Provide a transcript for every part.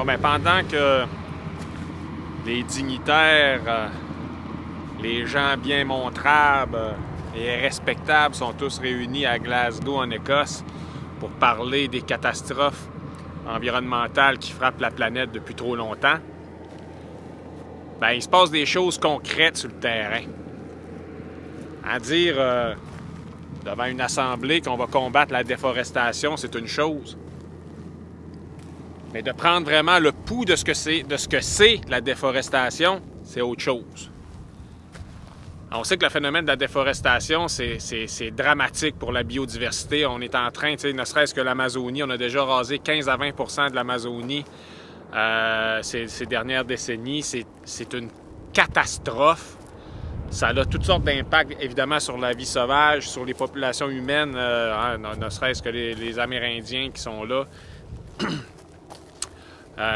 ben pendant que les dignitaires, les gens bien montrables et respectables sont tous réunis à Glasgow, en Écosse, pour parler des catastrophes environnementales qui frappent la planète depuis trop longtemps, ben, il se passe des choses concrètes sur le terrain. À dire devant une assemblée qu'on va combattre la déforestation, c'est une chose. Mais de prendre vraiment le pouls de ce que c'est la déforestation, c'est autre chose. On sait que le phénomène de la déforestation, c'est dramatique pour la biodiversité. On est en train, ne serait-ce que l'Amazonie, on a déjà rasé 15 à 20 % de l'Amazonie ces dernières décennies. C'est une catastrophe. Ça a toutes sortes d'impacts, évidemment, sur la vie sauvage, sur les populations humaines, ne serait-ce que les Amérindiens qui sont là.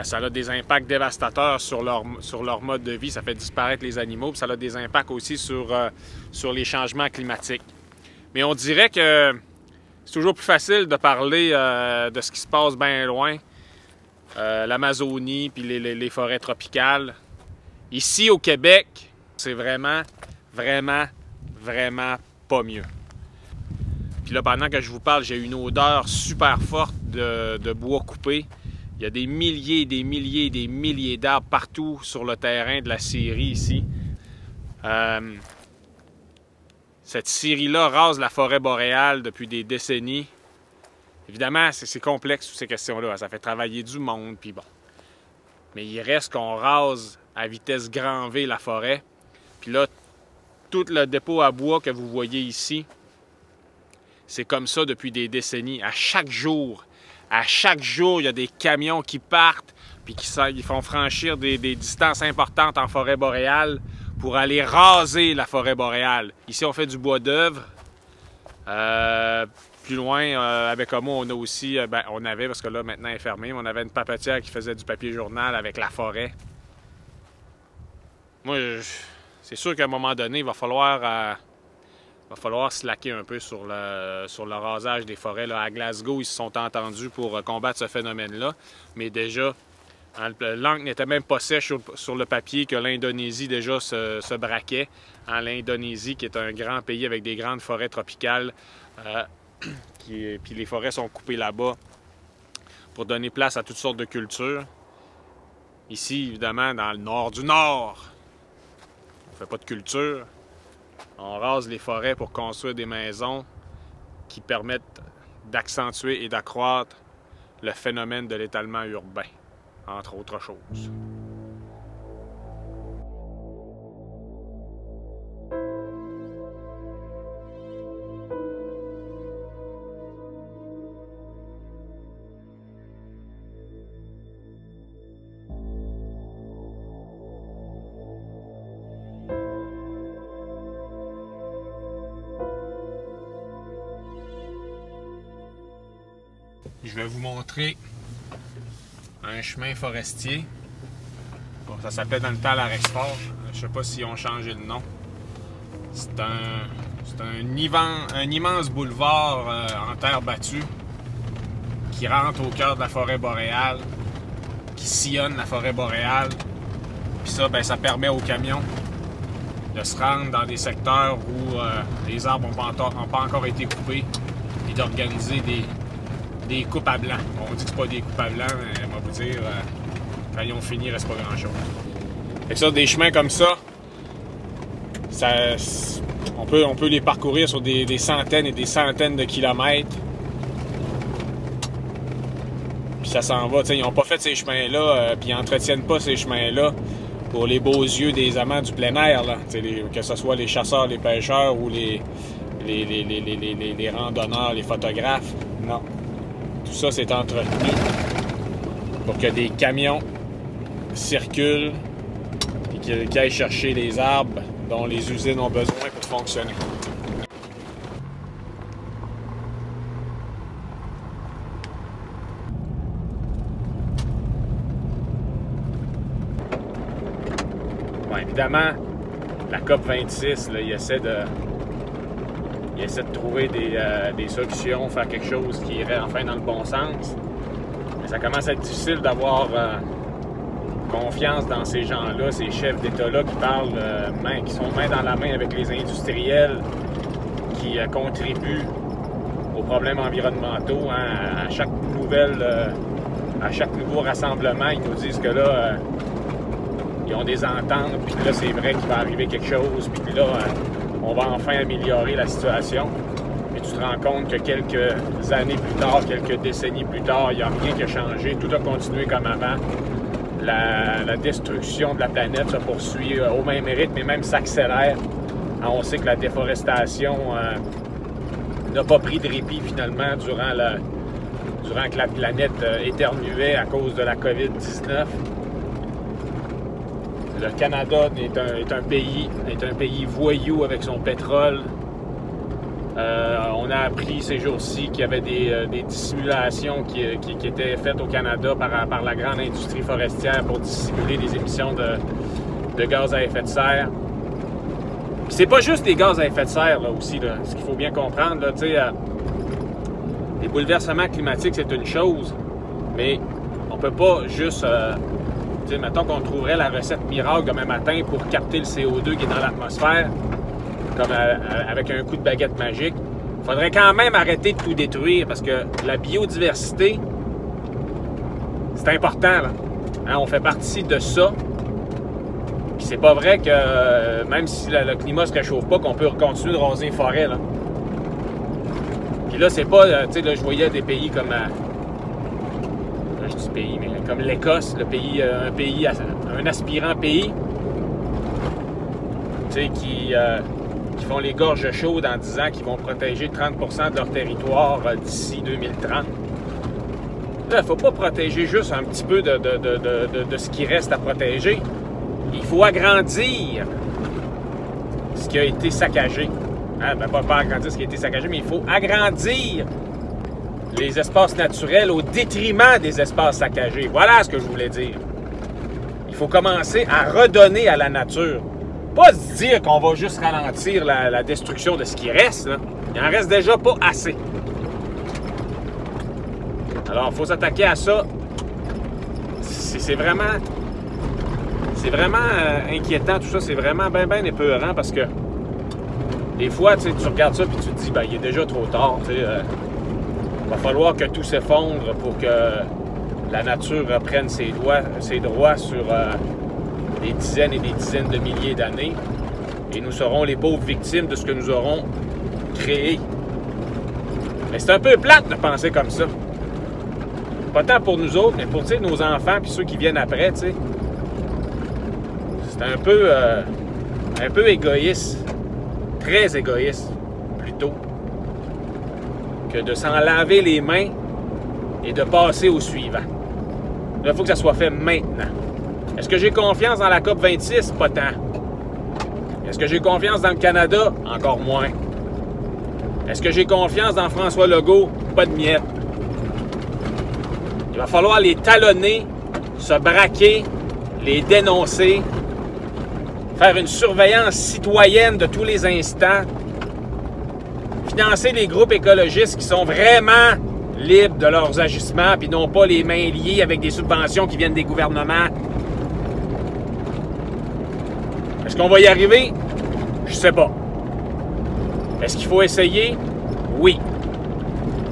Ça a des impacts dévastateurs sur leur mode de vie, ça fait disparaître les animaux, puis ça a des impacts aussi sur les changements climatiques. Mais on dirait que c'est toujours plus facile de parler de ce qui se passe bien loin, l'Amazonie, puis les forêts tropicales. Ici, au Québec, c'est vraiment pas mieux. Puis là, pendant que je vous parle, j'ai une odeur super forte de bois coupé. Il y a des milliers d'arbres partout sur le terrain de la scierie ici. Cette scierie-là rase la forêt boréale depuis des décennies. Évidemment, c'est complexe, toutes ces questions-là. Ça fait travailler du monde, puis bon. Mais il reste qu'on rase à vitesse grand V la forêt. Puis là, tout le dépôt à bois que vous voyez ici, c'est comme ça depuis des décennies. À chaque jour, il y a des camions qui partent puis ils font franchir des distances importantes en forêt boréale pour aller raser la forêt boréale. Ici, on fait du bois d'œuvre. Plus loin, avec Homo, on a aussi, on avait, parce que là, maintenant, elle est fermée, mais on avait une papetière qui faisait du papier journal avec la forêt. Moi, c'est sûr qu'à un moment donné, il va falloir slacker un peu sur le rasage des forêts. Là, à Glasgow, ils se sont entendus pour combattre ce phénomène-là. Mais déjà, l'encre n'était même pas sèche sur le papier que l'Indonésie déjà se braquait. L'Indonésie, qui est un grand pays avec des grandes forêts tropicales, puis les forêts sont coupées là-bas pour donner place à toutes sortes de cultures. Ici, évidemment, dans le nord du Nord, on ne fait pas de culture. On rase les forêts pour construire des maisons qui permettent d'accentuer et d'accroître le phénomène de l'étalement urbain, entre autres choses. Je vais vous montrer un chemin forestier. Bon, ça s'appelait dans le temps la Rexford. Je ne sais pas s'ils ont changé le nom. C'est un immense boulevard en terre battue qui rentre au cœur de la forêt boréale, qui sillonne la forêt boréale. Puis ça, ça permet aux camions de se rendre dans des secteurs où les arbres n'ont pas encore été coupés et d'organiser des coupes à blanc. On dit que c'est pas des coupes à blanc, mais on va vous dire, quand ils ont fini, il reste pas grand-chose. Fait que ça, des chemins comme ça, on peut les parcourir sur des centaines et des centaines de kilomètres. Puis ça s'en va. T'sais, ils n'ont pas fait ces chemins-là, puis ils n'entretiennent pas ces chemins-là pour les beaux yeux des amants du plein air, là. Que ce soit les chasseurs, les pêcheurs ou les randonneurs, les photographes. Non. Tout ça, c'est entretenu pour que des camions circulent et qu'ils aillent chercher les arbres dont les usines ont besoin pour fonctionner. Bon, évidemment, la COP26, là, il essaie de trouver des solutions, faire quelque chose qui irait enfin dans le bon sens. Mais ça commence à être difficile d'avoir confiance dans ces gens-là, ces chefs d'État-là qui parlent, qui sont main dans la main avec les industriels, qui contribuent aux problèmes environnementaux. Hein, à chaque nouveau rassemblement, ils nous disent que là, ils ont des ententes, puis là, c'est vrai qu'il va arriver quelque chose, puis là, on va enfin améliorer la situation. Mais tu te rends compte que quelques années plus tard, quelques décennies plus tard, il n'y a rien qui a changé. Tout a continué comme avant. La destruction de la planète se poursuit au même rythme et même s'accélère. On sait que la déforestation n'a pas pris de répit finalement durant que la planète éternuait à cause de la COVID-19. Le Canada est un pays voyou avec son pétrole. On a appris ces jours-ci qu'il y avait des dissimulations qui étaient faites au Canada par la grande industrie forestière pour dissimuler les émissions de gaz à effet de serre. Puis c'est pas juste les gaz à effet de serre là, aussi, là, ce qu'il faut bien comprendre. Là, les bouleversements climatiques, c'est une chose, mais on peut pas juste... mettons qu'on trouverait la recette miracle demain matin pour capter le CO2 qui est dans l'atmosphère, comme avec un coup de baguette magique. Il faudrait quand même arrêter de tout détruire parce que la biodiversité, c'est important. Là. Hein, on fait partie de ça. Puis c'est pas vrai que même si le climat se réchauffe pas, qu'on peut continuer de raser les forêts. Là. Puis là, c'est pas... tu sais, là, je voyais des pays comme... je dis pays, mais comme l'Écosse, un aspirant pays, tu sais, qui font les gorges chaudes en disant qu'ils vont protéger 30% de leur territoire d'ici 2030. Là, il ne faut pas protéger juste un petit peu de ce qui reste à protéger. Il faut agrandir ce qui a été saccagé. Hein? Ben, pas agrandir ce qui a été saccagé, mais il faut agrandir les espaces naturels au détriment des espaces saccagés. Voilà ce que je voulais dire. Il faut commencer à redonner à la nature. Pas se dire qu'on va juste ralentir la destruction de ce qui reste. Là. Il en reste déjà pas assez. Alors, il faut s'attaquer à ça. C'est vraiment inquiétant tout ça. C'est vraiment bien épeurant parce que des fois, tu regardes ça et tu te dis, ben, il est déjà trop tard. Il va falloir que tout s'effondre pour que la nature reprenne ses droits sur des dizaines et des dizaines de milliers d'années. Et nous serons les pauvres victimes de ce que nous aurons créé. Mais c'est un peu plate de penser comme ça. Pas tant pour nous autres, mais pour nos enfants et ceux qui viennent après. T'sais. C'est un peu égoïste. Très égoïste, plutôt. Que de s'en laver les mains et de passer au suivant. Là, il faut que ça soit fait maintenant. Est-ce que j'ai confiance dans la COP26? Pas tant. Est-ce que j'ai confiance dans le Canada? Encore moins. Est-ce que j'ai confiance dans François Legault? Pas de miettes. Il va falloir les talonner, se braquer, les dénoncer, faire une surveillance citoyenne de tous les instants, financer les groupes écologistes qui sont vraiment libres de leurs agissements puis n'ont pas les mains liées avec des subventions qui viennent des gouvernements. Est-ce qu'on va y arriver? Je sais pas. Est-ce qu'il faut essayer? Oui.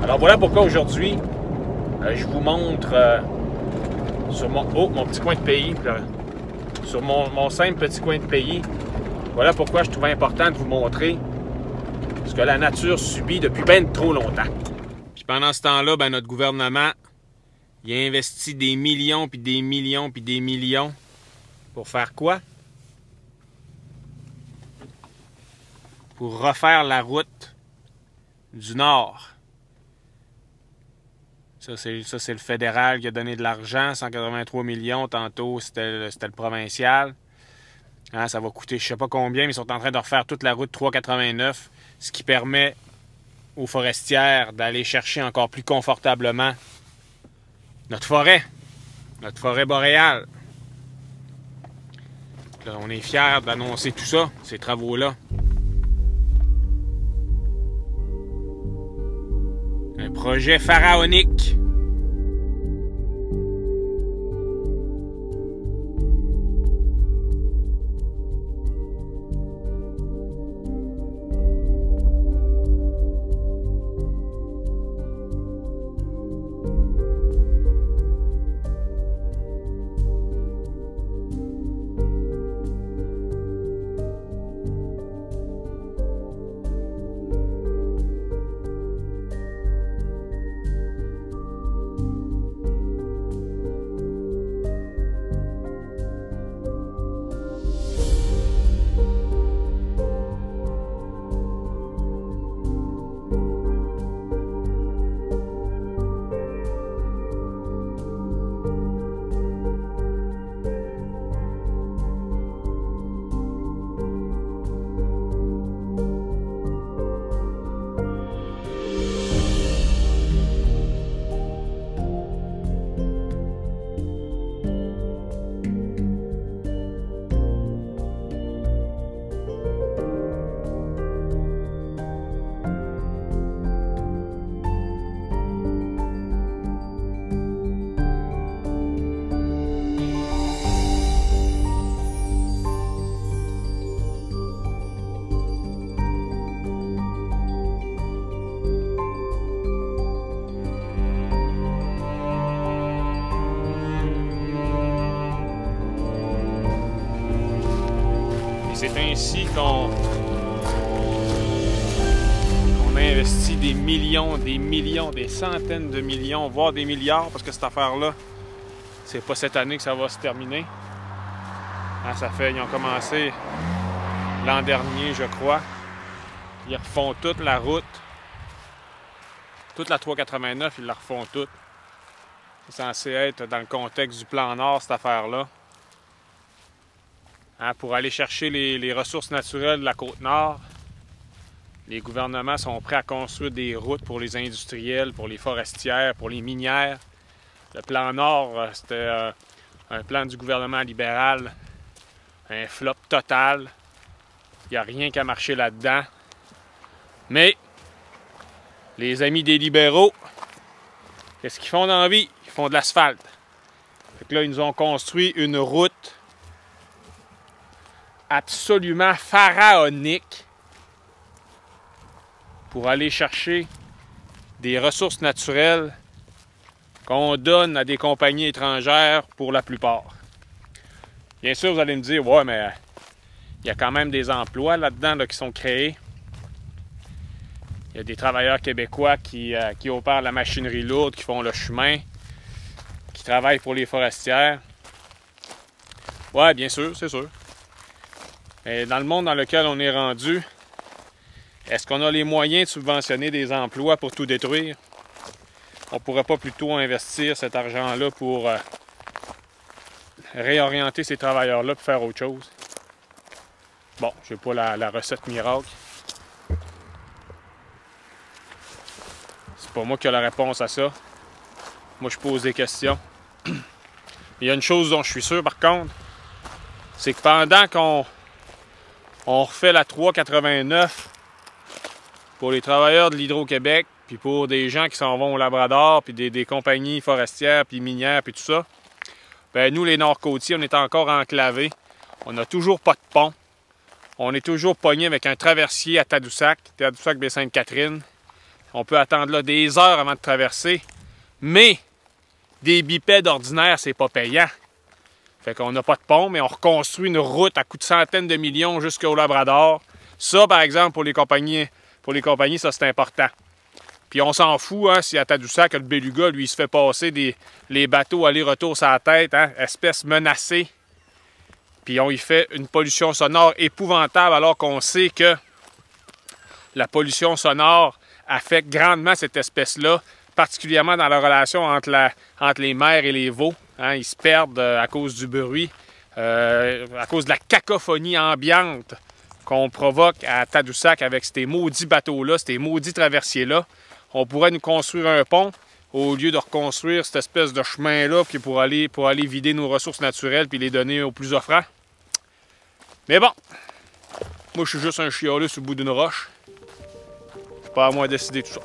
Alors voilà pourquoi aujourd'hui, je vous montre sur mon petit coin de pays, sur mon simple petit coin de pays. Voilà pourquoi je trouvais important de vous montrer ce que la nature subit depuis bien trop longtemps. Puis pendant ce temps-là, ben, notre gouvernement, il a investi des millions, puis des millions, puis des millions. Pour faire quoi? Pour refaire la route du Nord. Ça, c'est le fédéral qui a donné de l'argent, 183 millions. Tantôt, c'était le provincial. Hein, ça va coûter je ne sais pas combien, mais ils sont en train de refaire toute la route 389, ce qui permet aux forestières d'aller chercher encore plus confortablement notre forêt boréale. Là, on est fiers d'annoncer tout ça, ces travaux-là. Un projet pharaonique. ainsi qu'on investit des millions, des centaines de millions, voire des milliards, parce que cette affaire-là, c'est pas cette année que ça va se terminer. Hein, ils ont commencé l'an dernier, je crois. Ils refont toute la route. Toute la 389, ils la refont toute. C'est censé être dans le contexte du plan Nord, cette affaire-là. Hein, pour aller chercher les ressources naturelles de la Côte-Nord, les gouvernements sont prêts à construire des routes pour les industriels, pour les forestières, pour les minières. Le plan Nord, c'était un plan du gouvernement libéral, un flop total. Il n'y a rien qu'à marcher là-dedans. Mais les amis des libéraux, qu'est-ce qu'ils font dans la vie? Ils font de l'asphalte. Fait que là, ils nous ont construit une route absolument pharaonique pour aller chercher des ressources naturelles qu'on donne à des compagnies étrangères pour la plupart. Bien sûr, vous allez me dire, ouais, mais il y a quand même des emplois là-dedans là, qui sont créés. Il y a des travailleurs québécois qui opèrent la machinerie lourde, qui font le chemin, qui travaillent pour les forestières. Ouais, bien sûr, c'est sûr. Mais dans le monde dans lequel on est rendu, est-ce qu'on a les moyens de subventionner des emplois pour tout détruire? On ne pourrait pas plutôt investir cet argent-là pour réorienter ces travailleurs-là pour faire autre chose? Bon, je n'ai pas la recette miracle. C'est pas moi qui ai la réponse à ça. Moi, je pose des questions. Il y a une chose dont je suis sûr, par contre, c'est que pendant qu'on refait la 389 pour les travailleurs de l'Hydro-Québec, puis pour des gens qui s'en vont au Labrador, puis des compagnies forestières, puis minières, puis tout ça, ben nous, les Nord-Côtiers, on est encore enclavés. On n'a toujours pas de pont. On est toujours pogné avec un traversier à Tadoussac, Baie-Sainte-Catherine. On peut attendre là des heures avant de traverser. Mais des bipèdes ordinaires, c'est pas payant. Fait qu'on n'a pas de pont, mais on reconstruit une route à coût de centaines de millions jusqu'au Labrador. Ça, par exemple, pour les compagnies, ça, c'est important. Puis on s'en fout, hein, si à Tadoussac, le Beluga, lui, il se fait passer les bateaux aller-retour sur la tête, hein, espèce menacée. Puis on y fait une pollution sonore épouvantable, alors qu'on sait que la pollution sonore affecte grandement cette espèce-là, particulièrement dans la relation entre les mers et les veaux. Hein, ils se perdent à cause du bruit, à cause de la cacophonie ambiante qu'on provoque à Tadoussac avec ces maudits bateaux-là, ces maudits traversiers-là. On pourrait nous construire un pont au lieu de reconstruire cette espèce de chemin-là pour aller vider nos ressources naturelles puis les donner aux plus offrants. Mais bon, moi je suis juste un chialeux sur le bout d'une roche. C'est pas à moi de décider tout ça.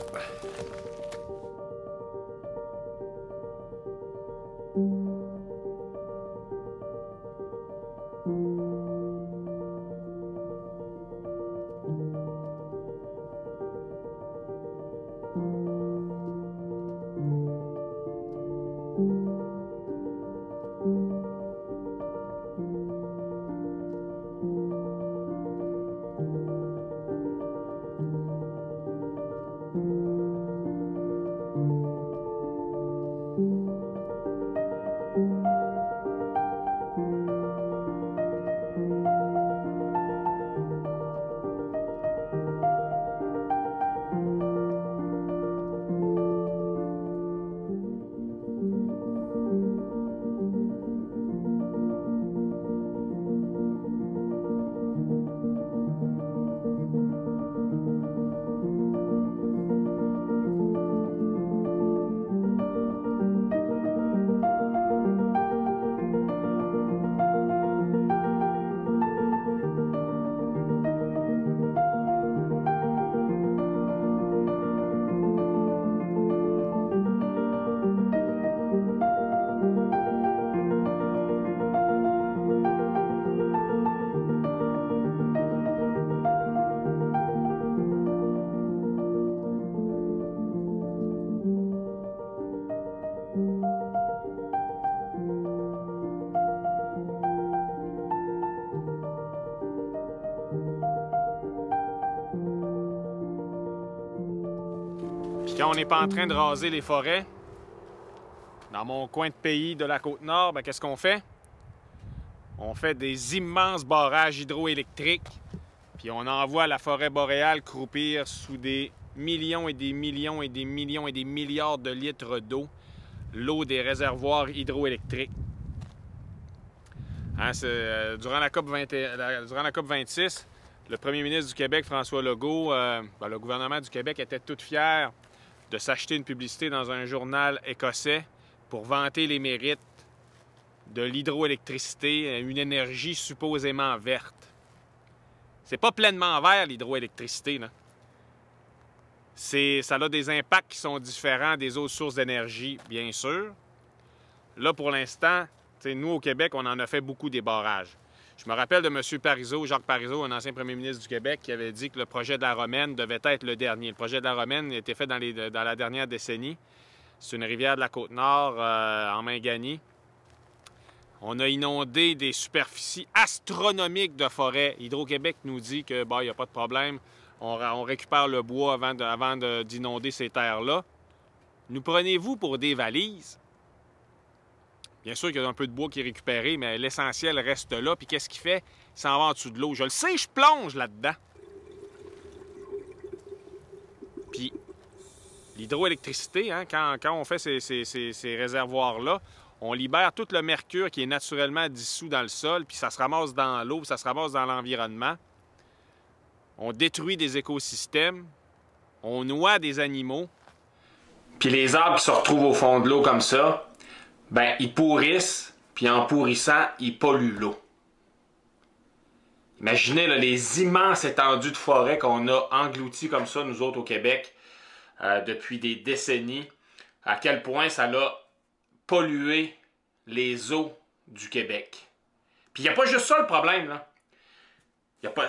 Quand on n'est pas en train de raser les forêts, dans mon coin de pays de la Côte-Nord, ben, qu'est-ce qu'on fait? On fait des immenses barrages hydroélectriques, puis on envoie la forêt boréale croupir sous des millions et des millions et des millions et des milliards de litres d'eau, l'eau des réservoirs hydroélectriques. Hein, durant la COP 26, le premier ministre du Québec, François Legault, le gouvernement du Québec était tout fier de s'acheter une publicité dans un journal écossais pour vanter les mérites de l'hydroélectricité, une énergie supposément verte. C'est pas pleinement vert, l'hydroélectricité, là. Ça a des impacts qui sont différents des autres sources d'énergie, bien sûr. Là, pour l'instant, nous, au Québec, on en a fait beaucoup des barrages. Je me rappelle de M. Parizeau, Jacques Parizeau, un ancien premier ministre du Québec, qui avait dit que le projet de la Romaine devait être le dernier. Le projet de la Romaine a été fait dans la dernière décennie. C'est une rivière de la Côte-Nord, en Mingani. On a inondé des superficies astronomiques de forêt. Hydro-Québec nous dit que il n'y a pas de problème. On récupère le bois avant d'inonder ces terres-là. Nous prenez-vous pour des valises? Bien sûr qu'il y a un peu de bois qui est récupéré, mais l'essentiel reste là. Puis qu'est-ce qu'il fait? Il s'en va en dessous de l'eau. Je le sais, je plonge là-dedans. Puis l'hydroélectricité, hein, quand on fait ces réservoirs-là, on libère tout le mercure qui est naturellement dissous dans le sol, puis ça se ramasse dans l'eau, puis ça se ramasse dans l'environnement. On détruit des écosystèmes, on noie des animaux. Puis les arbres qui se retrouvent au fond de l'eau comme ça, ben ils pourrissent, puis en pourrissant, ils polluent l'eau. Imaginez là, les immenses étendues de forêt qu'on a englouties comme ça, nous autres au Québec, depuis des décennies, à quel point ça a pollué les eaux du Québec. Puis il n'y a pas juste ça le problème, là.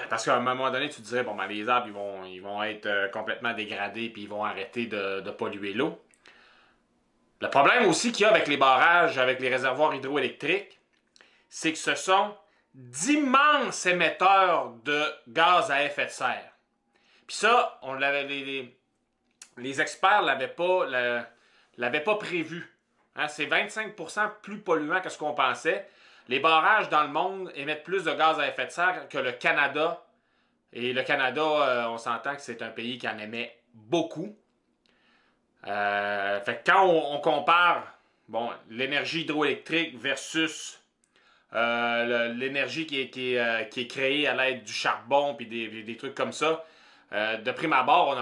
Parce qu'à un moment donné, tu te dirais, bon, ben, les arbres, ils vont être complètement dégradés puis ils vont arrêter de polluer l'eau. Le problème aussi qu'il y a avec les barrages, avec les réservoirs hydroélectriques, c'est que ce sont d'immenses émetteurs de gaz à effet de serre. Puis ça, les experts ne l'avaient pas prévu. Hein, c'est 25% plus polluant que ce qu'on pensait. Les barrages dans le monde émettent plus de gaz à effet de serre que le Canada. Et le Canada, on s'entend que c'est un pays qui en émet beaucoup. Fait que quand on compare l'énergie hydroélectrique versus l'énergie qui est créée à l'aide du charbon puis des trucs comme ça, de prime abord,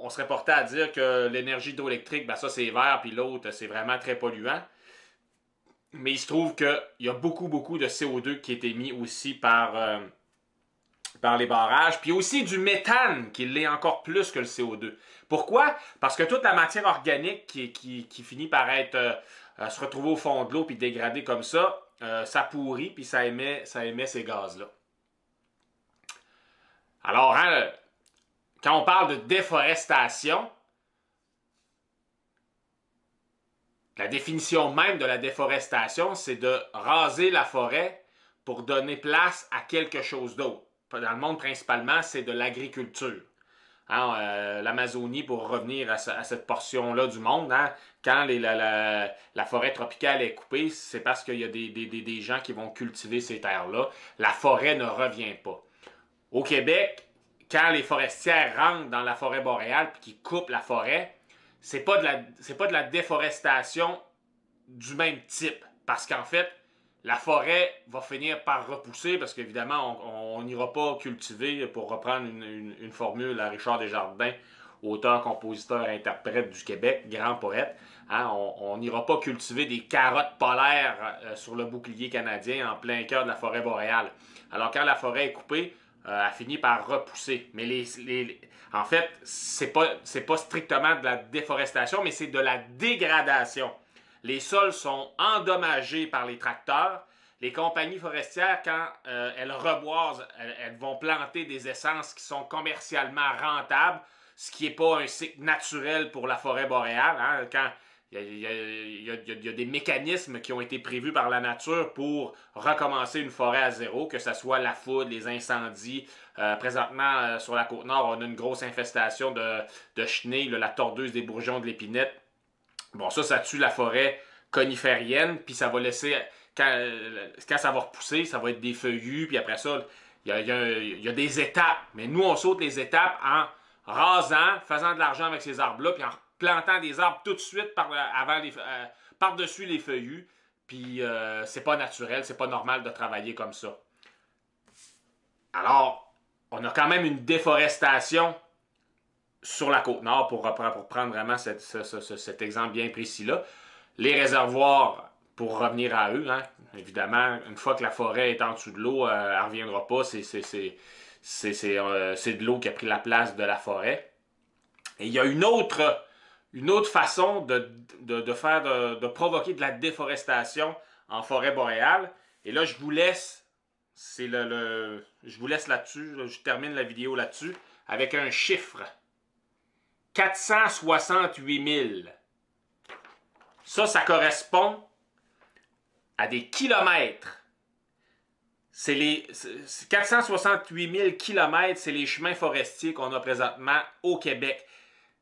on serait porté à dire que l'énergie hydroélectrique, ben ça c'est vert, puis l'autre c'est vraiment très polluant. Mais il se trouve qu'il y a beaucoup de CO2 qui est émis aussi par les barrages, puis aussi du méthane qui l'est encore plus que le CO2. Pourquoi? Parce que toute la matière organique qui finit par se retrouver au fond de l'eau puis dégrader comme ça, ça pourrit puis ça émet ces gaz-là. Alors, hein, quand on parle de déforestation, la définition même de la déforestation, c'est de raser la forêt pour donner place à quelque chose d'autre. Dans le monde, principalement, c'est de l'agriculture. Hein, l'Amazonie, pour revenir à cette portion-là du monde, hein, quand la forêt tropicale est coupée, c'est parce qu'il y a des gens qui vont cultiver ces terres-là. La forêt ne revient pas. Au Québec, quand les forestières rentrent dans la forêt boréale et qu'ils coupent la forêt, c'est pas de la déforestation du même type. Parce qu'en fait, la forêt va finir par repousser parce qu'évidemment, on n'ira pas cultiver, pour reprendre une formule à Richard Desjardins, auteur, compositeur, interprète du Québec, grand poète. Hein, on n'ira pas cultiver des carottes polaires sur le bouclier canadien en plein cœur de la forêt boréale. Alors quand la forêt est coupée, elle finit par repousser. Mais en fait, c'est pas strictement de la déforestation, mais c'est de la dégradation. Les sols sont endommagés par les tracteurs. Les compagnies forestières, quand elles reboisent, elles vont planter des essences qui sont commercialement rentables, ce qui n'est pas un cycle naturel pour la forêt boréale. Hein. Quand Il y a des mécanismes qui ont été prévus par la nature pour recommencer une forêt à zéro, que ce soit la foudre, les incendies. Présentement, sur la Côte-Nord, on a une grosse infestation de chenilles, là, la tordeuse des bourgeons de l'épinette. Bon, ça tue la forêt coniférienne, puis ça va laisser, quand ça va repousser, ça va être des feuillus, puis après ça, il y a des étapes. Mais nous, on saute les étapes en rasant, faisant de l'argent avec ces arbres-là, puis en plantant des arbres tout de suite par-dessus les feuillus. Puis c'est pas naturel, c'est pas normal de travailler comme ça. Alors, on a quand même une déforestation sur la Côte-Nord, pour prendre vraiment cet exemple bien précis-là. Les réservoirs, pour revenir à eux, hein, évidemment, une fois que la forêt est en dessous de l'eau, elle ne reviendra pas. C'est de l'eau qui a pris la place de la forêt. Et il y a une autre façon de provoquer de la déforestation en forêt boréale. Et là, je vous laisse, je vous laisse là-dessus, je termine la vidéo là-dessus, avec un chiffre. 468 000. Ça correspond à des kilomètres. 468 000 kilomètres, c'est les chemins forestiers qu'on a présentement au Québec.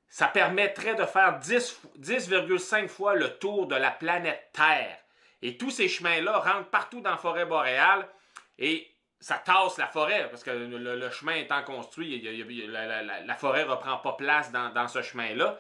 Ça permettrait de faire 10,5 fois le tour de la planète Terre. Et tous ces chemins-là rentrent partout dans la forêt boréale et ça tasse la forêt, parce que le chemin étant construit, la forêt ne reprend pas place dans ce chemin-là.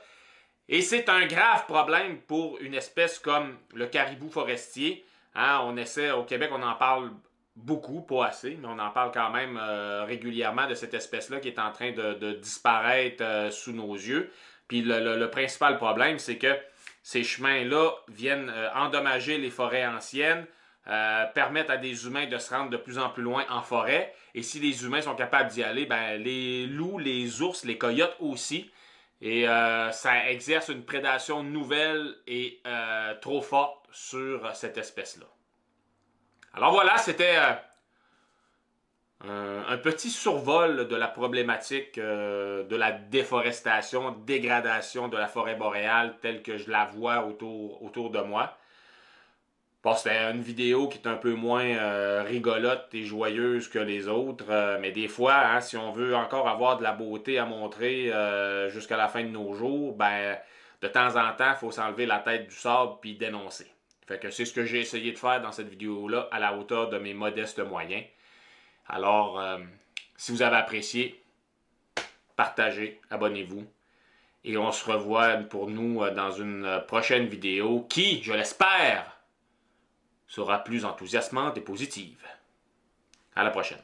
Et c'est un grave problème pour une espèce comme le caribou forestier. Hein, au Québec, on en parle beaucoup, pas assez, mais on en parle quand même régulièrement de cette espèce-là qui est en train de disparaître sous nos yeux. Puis le principal problème, c'est que ces chemins-là viennent endommager les forêts anciennes, permettent à des humains de se rendre de plus en plus loin en forêt. Et si les humains sont capables d'y aller, ben, les loups, les ours, les coyotes aussi. Et ça exerce une prédation nouvelle et trop forte sur cette espèce-là. Alors voilà, c'était un petit survol de la problématique de la déforestation, dégradation de la forêt boréale telle que je la vois autour de moi. Bon, c'était une vidéo qui est un peu moins rigolote et joyeuse que les autres, mais des fois, hein, si on veut encore avoir de la beauté à montrer jusqu'à la fin de nos jours, ben, de temps en temps, il faut s'enlever la tête du sable puis dénoncer. Fait que c'est ce que j'ai essayé de faire dans cette vidéo-là, à la hauteur de mes modestes moyens. Alors, si vous avez apprécié, partagez, abonnez-vous. Et on se revoit pour nous dans une prochaine vidéo qui, je l'espère, sera plus enthousiasmante et positive. À la prochaine.